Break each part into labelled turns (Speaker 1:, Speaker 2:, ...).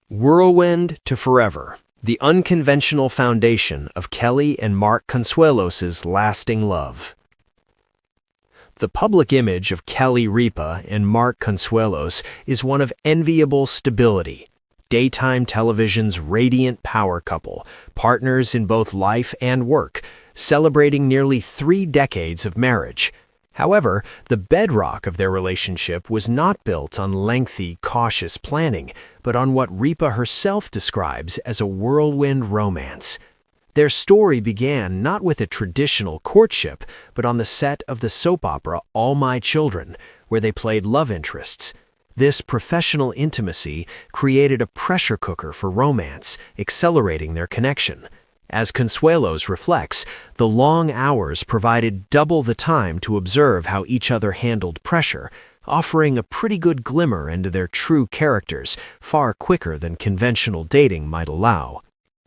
Speaker 1: Whirlwind to Forever, the unconventional foundation of Kelly and Mark Consuelos' lasting love. The public image of Kelly Ripa and Mark Consuelos is one of enviable stability. Daytime television's radiant power couple, partners in both life and work, celebrating nearly 3 decades of marriage. However, the bedrock of their relationship was not built on lengthy, cautious planning, but on what Ripa herself describes as a whirlwind romance. Their story began not with a traditional courtship, but on the set of the soap opera All My Children, where they played love interests. This professional intimacy created a pressure cooker for romance, accelerating their connection. As Consuelos reflects, the long hours provided double the time to observe how each other handled pressure, offering a pretty good glimmer into their true characters far quicker than conventional dating might allow.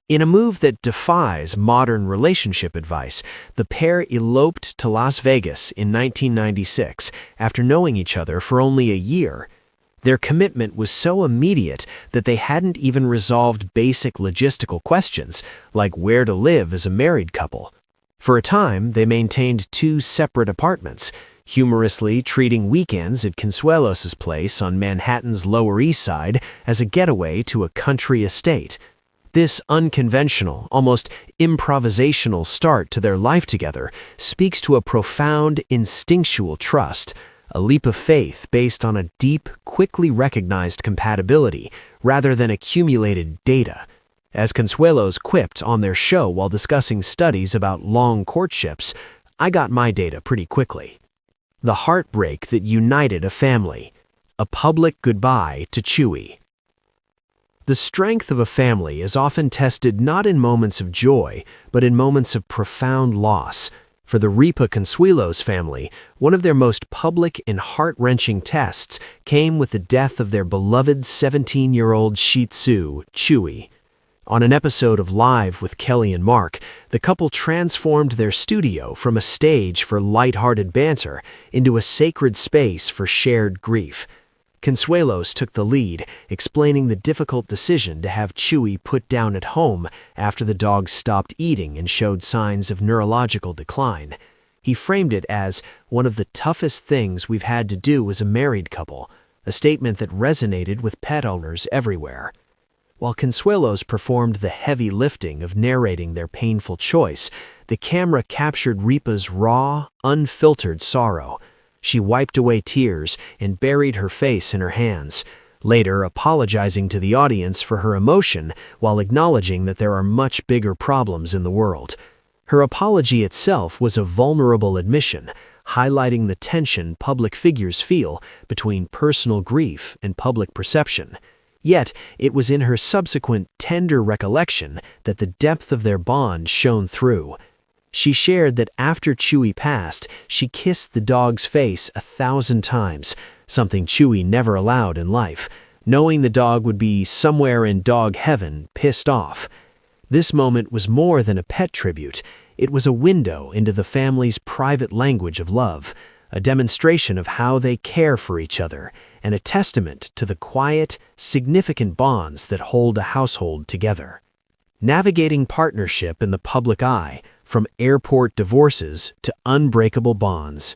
Speaker 1: In a move that defies modern relationship advice, the pair eloped to Las Vegas in 1996 after knowing each other for only a year. Their commitment was so immediate that they hadn't even resolved basic logistical questions, like where to live as a married couple. For a time, they maintained 2 separate apartments, humorously treating weekends at Consuelos' place on Manhattan's Lower East Side as a getaway to a country estate. This unconventional, almost improvisational start to their life together speaks to a profound, instinctual trust, a leap of faith based on a deep, quickly recognized compatibility rather than accumulated data. As Consuelos quipped on their show while discussing studies about long courtships, "I got my data pretty quickly." The heartbreak that united a family. A public goodbye to Chewy. The strength of a family is often tested not in moments of joy, but in moments of profound loss. For the Ripa Consuelos family, one of their most public and heart-wrenching tests came with the death of their beloved 17-year-old Shih Tzu, Chewy. On an episode of Live with Kelly and Mark, the couple transformed their studio from a stage for light-hearted banter into a sacred space for shared grief. Consuelos took the lead, explaining the difficult decision to have Chewy put down at home after the dog stopped eating and showed signs of neurological decline. He framed it as one of the toughest things we've had to do as a married couple, a statement that resonated with pet owners everywhere. While Consuelos performed the heavy lifting of narrating their painful choice, the camera captured Ripa's raw, unfiltered sorrow. She wiped away tears and buried her face in her hands, later apologizing to the audience for her emotion while acknowledging that there are much bigger problems in the world. Her apology itself was a vulnerable admission, highlighting the tension public figures feel between personal grief and public perception. Yet, it was in her subsequent tender recollection that the depth of their bond shone through. She shared that after Chewy passed, she kissed the dog's face 1,000 times, something Chewy never allowed in life, knowing the dog would be somewhere in dog heaven, pissed off. This moment was more than a pet tribute. It was a window into the family's private language of love, a demonstration of how they care for each other, and a testament to the quiet, significant bonds that hold a household together. Navigating partnership in the public eye, from airport divorces to unbreakable bonds.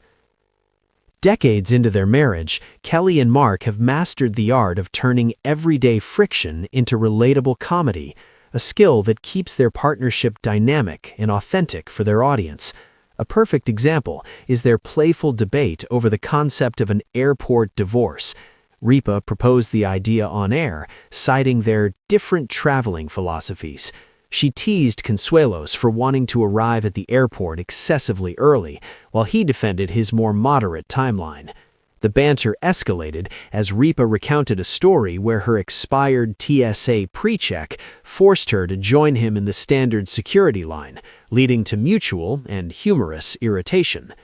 Speaker 1: Decades into their marriage, Kelly and Mark have mastered the art of turning everyday friction into relatable comedy, a skill that keeps their partnership dynamic and authentic for their audience. A perfect example is their playful debate over the concept of an airport divorce. Ripa proposed the idea on air, citing their different traveling philosophies. She teased Consuelos for wanting to arrive at the airport excessively early, while he defended his more moderate timeline. The banter escalated as Ripa recounted a story where her expired TSA pre-check forced her to join him in the standard security line, leading to mutual and humorous irritation.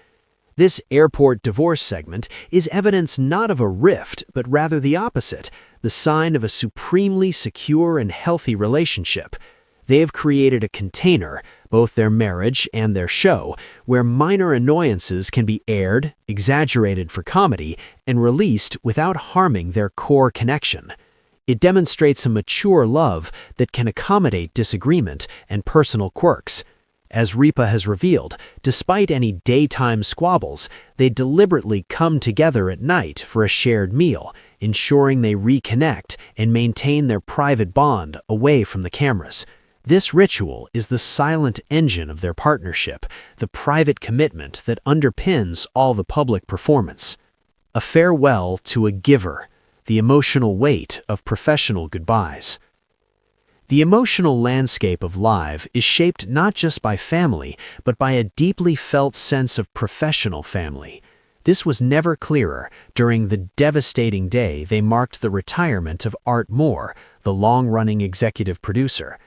Speaker 1: This airport divorce segment is evidence not of a rift, but rather the opposite, the sign of a supremely secure and healthy relationship. They have created a container, both their marriage and their show, where minor annoyances can be aired, exaggerated for comedy, and released without harming their core connection. It demonstrates a mature love that can accommodate disagreement and personal quirks. As Ripa has revealed, despite any daytime squabbles, they deliberately come together at night for a shared meal, ensuring they reconnect and maintain their private bond away from the cameras. This ritual is the silent engine of their partnership, the private commitment that underpins all the public performance. A farewell to a giver, the emotional weight of professional goodbyes. The emotional landscape of Live is shaped not just by family, but by a deeply felt sense of professional family. This was never clearer during the devastating day they marked the retirement of Art Moore, the long-running executive producer.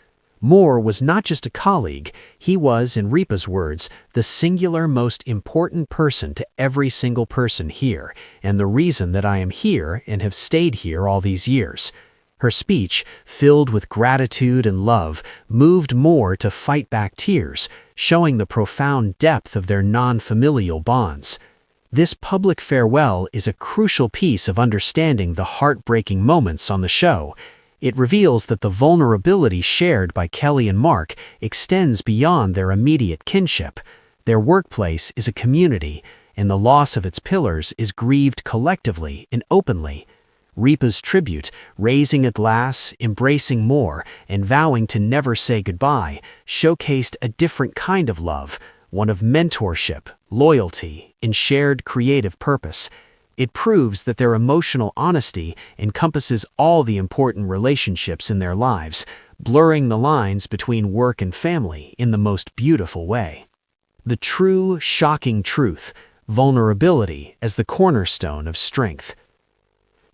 Speaker 1: Moore was not just a colleague, he was, in Ripa's words, the singular most important person to every single person here, and the reason that I am here and have stayed here all these years. Her speech, filled with gratitude and love, moved Moore to fight back tears, showing the profound depth of their non-familial bonds. This public farewell is a crucial piece of understanding the heartbreaking moments on the show. It reveals that the vulnerability shared by Kelly and Mark extends beyond their immediate kinship. Their workplace is a community, and the loss of its pillars is grieved collectively and openly. Ripa's tribute, raising a glass, embracing Moore, and vowing to never say goodbye, showcased a different kind of love, one of mentorship, loyalty, and shared creative purpose. It proves that their emotional honesty encompasses all the important relationships in their lives, blurring the lines between work and family in the most beautiful way. The true, shocking truth, vulnerability as the cornerstone of strength.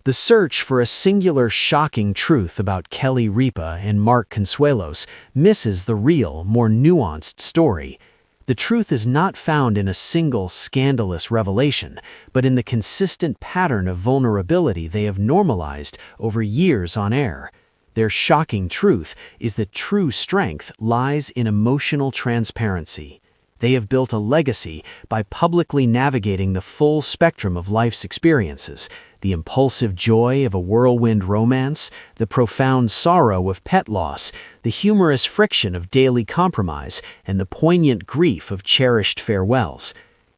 Speaker 1: The search for a singular shocking truth about Kelly Ripa and Mark Consuelos misses the real, more nuanced story. The truth is not found in a single scandalous revelation, but in the consistent pattern of vulnerability they have normalized over years on air. Their shocking truth is that true strength lies in emotional transparency. They have built a legacy by publicly navigating the full spectrum of life's experiences, the impulsive joy of a whirlwind romance, the profound sorrow of pet loss, the humorous friction of daily compromise, and the poignant grief of cherished farewells.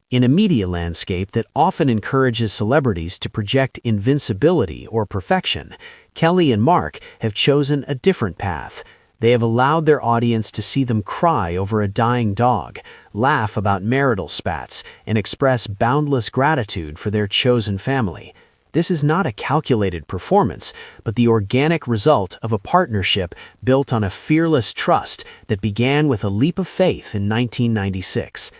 Speaker 1: In a media landscape that often encourages celebrities to project invincibility or perfection, Kelly and Mark have chosen a different path. They have allowed their audience to see them cry over a dying dog, laugh about marital spats, and express boundless gratitude for their chosen family. This is not a calculated performance, but the organic result of a partnership built on a fearless trust that began with a leap of faith in 1996.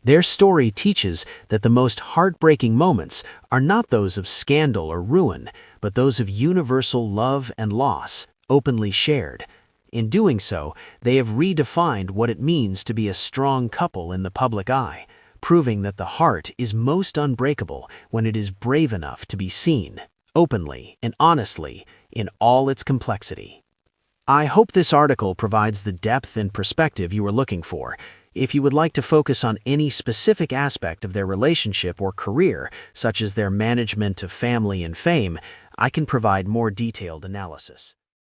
Speaker 1: Their story teaches that the most heartbreaking moments are not those of scandal or ruin, but those of universal love and loss, openly shared. In doing so, they have redefined what it means to be a strong couple in the public eye, proving that the heart is most unbreakable when it is brave enough to be seen, openly and honestly, in all its complexity. I hope this article provides the depth and perspective you were looking for. If you would like to focus on any specific aspect of their relationship or career, such as their management of family and fame, I can provide more detailed analysis.